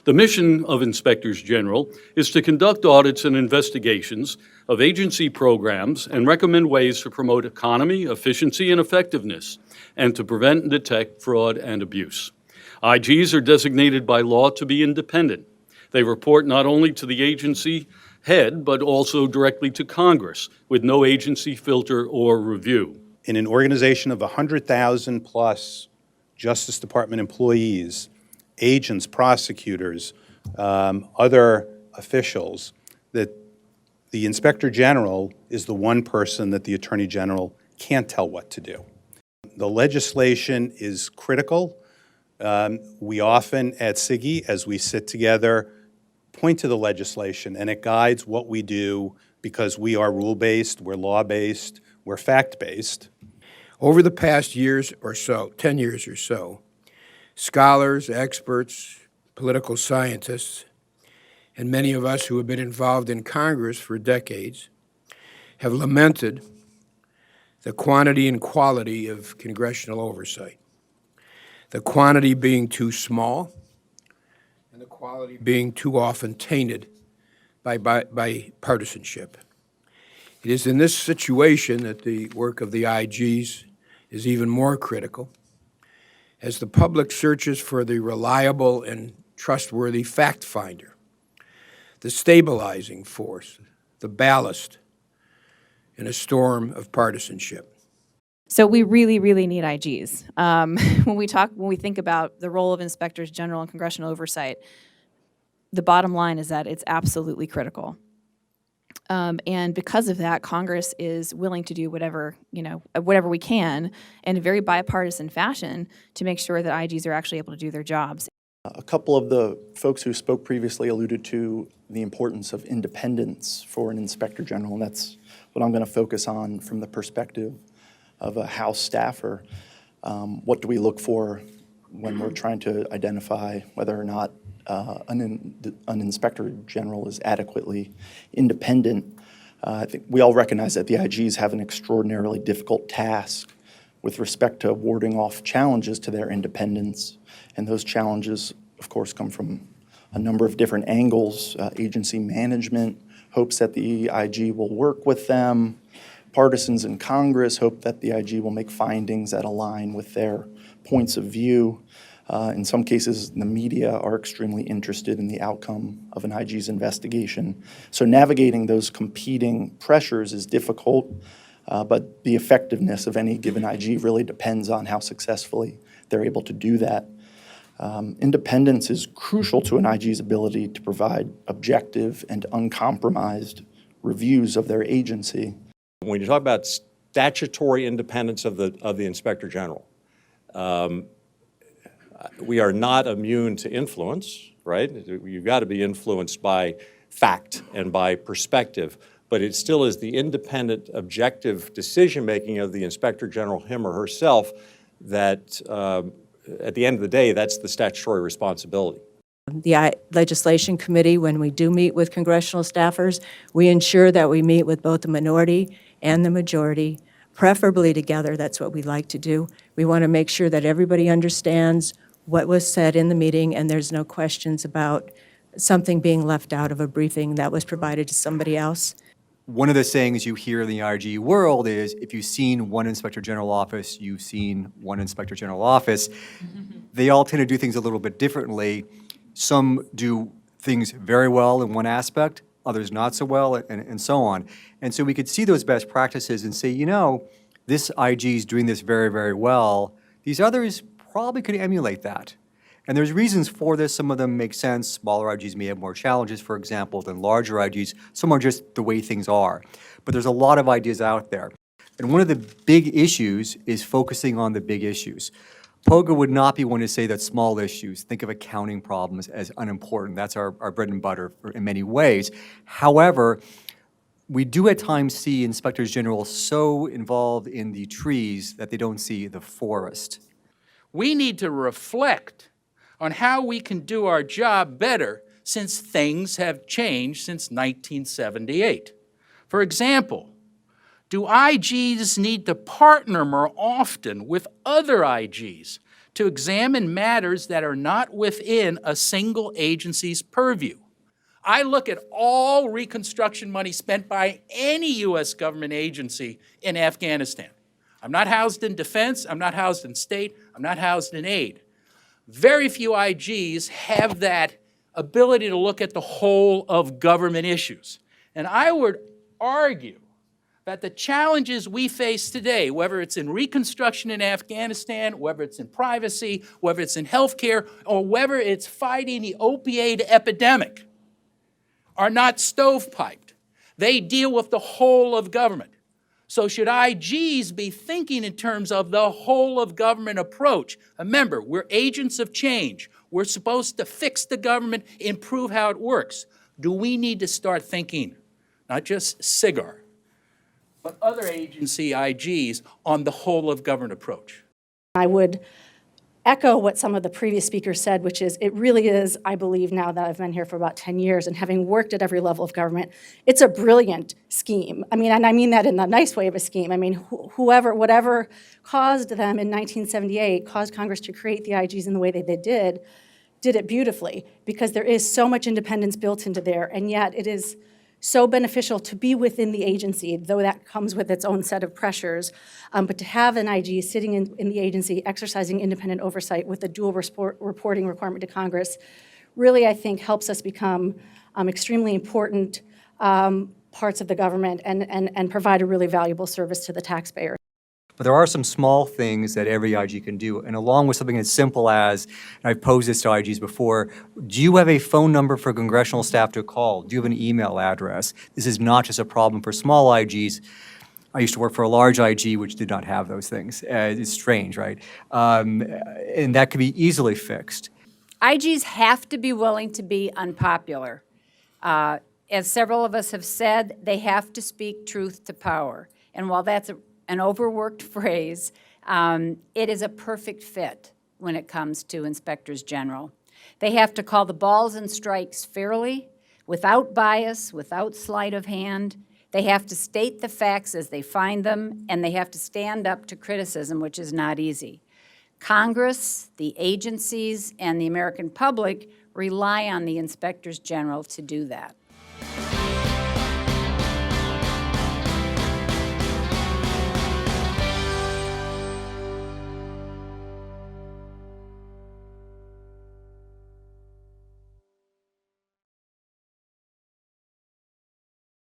The mission of Inspectors General is to conduct audits and investigations of agency programs and recommend ways to promote economy, efficiency, and effectiveness, and to prevent and detect fraud and abuse. IGs are designated by law to be independent. They report not only to the agency head, but also directly to Congress, with no agency filter or review. In an organization of 100,000 plus Justice Department employees, agents, prosecutors, other officials, that the Inspector General is the one person that the Attorney General can't tell what to do. The legislation is critical. We often at SIGI, as we sit together, point to the legislation, and it guides what we do because we are rule-based, we're law-based, we're fact-based. Over the past years or so, 10 years or so, scholars, experts, political scientists, and many of us who have been involved in Congress for decades have lamented the quantity and quality of congressional oversight. The quantity being too small and the quality being too often tainted by partisanship. It is in this situation that the work of the IGs is even more critical, as the public searches for the reliable and trustworthy fact finder, the stabilizing force, the ballast in a storm of partisanship. So we really, really need IGs. When we think about the role of inspectors general and congressional oversight, the bottom line is that it's absolutely critical. And because of that, Congress is willing to do whatever we can in a very bipartisan fashion to make sure that IGs are actually able to do their jobs. A couple of the folks who spoke previously alluded to the importance of independence for an inspector general, and that's what I'm going to focus on from the perspective of a House staffer. What do we look for when we're trying to identify whether or not an inspector general is adequately independent? I think we all recognize that the IGs have an extraordinarily difficult task with respect to warding off challenges to their independence. And those challenges, of course, come from a number of different angles. Agency management hopes that the IG will work with them. Partisans in Congress hope that the IG will make findings that align with their points of view. In some cases, the media are extremely interested in the outcome of an IG's investigation. So navigating those competing pressures is difficult, but the effectiveness of any given IG really depends on how successfully they're able to do that. Independence is crucial to an IG's ability to provide objective and uncompromised reviews of their agency. When you talk about statutory independence of the Inspector General, we are not immune to influence, right? You've got to be influenced by fact and by perspective, but it still is the independent, objective decision-making of the Inspector General, him or herself, that at the end of the day, that's the statutory responsibility. The Legislation Committee, when we do meet with congressional staffers, we ensure that we meet with both the minority and the majority, preferably together. That's what we like to do. We want to make sure that everybody understands what was said in the meeting and there's no questions about something being left out of a briefing that was provided to somebody else. One of the sayings you hear in the IG world is, if you've seen one Inspector General office, you've seen one Inspector General office. They all tend to do things a little bit differently. Some do things very well in one aspect, others not so well, and so on. And so we could see those best practices and say, you know, this IG is doing this very, very well. These others probably could emulate that. And there's reasons for this. Some of them make sense. Smaller IGs may have more challenges, for example, than larger IGs. Some are just the way things are. But there's a lot of ideas out there. And one of the big issues is focusing on the big issues. POGA would not be one to say that small issues, think of accounting problems, as unimportant. That's our bread and butter in many ways. However, we do at times see inspectors general so involved in the trees that they don't see the forest. We need to reflect on how we can do our job better since things have changed since 1978. For example, do IGs need to partner more often with other IGs to examine matters that are not within a single agency's purview. I look at all reconstruction money spent by any U.S. government agency in Afghanistan. I'm not housed in defense, I'm not housed in state, I'm not housed in aid. Very few IGs have that ability to look at the whole of government issues. And I would argue that the challenges we face today, whether it's in reconstruction in Afghanistan, whether it's in privacy, whether it's in healthcare, or whether it's fighting the opioid epidemic, are not stovepiped. They deal with the whole of government. So should IGs be thinking in terms of the whole of government approach? Remember, we're agents of change. We're supposed to fix the government, improve how it works. Do we need to start thinking, not just SIGAR, but other agency IGs on the whole of government approach? I would echo what some of the previous speakers said, which is it really is, I believe now that I've been here for about 10 years and having worked at every level of government, it's a brilliant scheme. I mean, and I mean that in the nice way of a scheme. I mean, whatever caused them in 1978, caused Congress to create the IGs in the way that they did it beautifully, because there is so much independence built into there, and yet it is so beneficial to be within the agency, though that comes with its own set of pressures. But to have an IG sitting in the agency, exercising independent oversight with a dual reporting requirement to Congress, really, I think, helps us become extremely important parts of the government and provide a really valuable service to the taxpayer. But there are some small things that every IG can do, and along with something as simple as, and I've posed this to IGs before, do you have a phone number for congressional staff to call? Do you have an email address? This is not just a problem for small IGs. I used to work for a large IG which did not have those things. It's strange, right? And that could be easily fixed. IGs have to be willing to be unpopular. As several of us have said, they have to speak truth to power. And while that's an overworked phrase, it is a perfect fit when it comes to inspectors general. They have to call the balls and strikes fairly, without bias, without sleight of hand. They have to state the facts as they find them, and they have to stand up to criticism, which is not easy. Congress, the agencies, and the American public rely on the inspectors general to do that.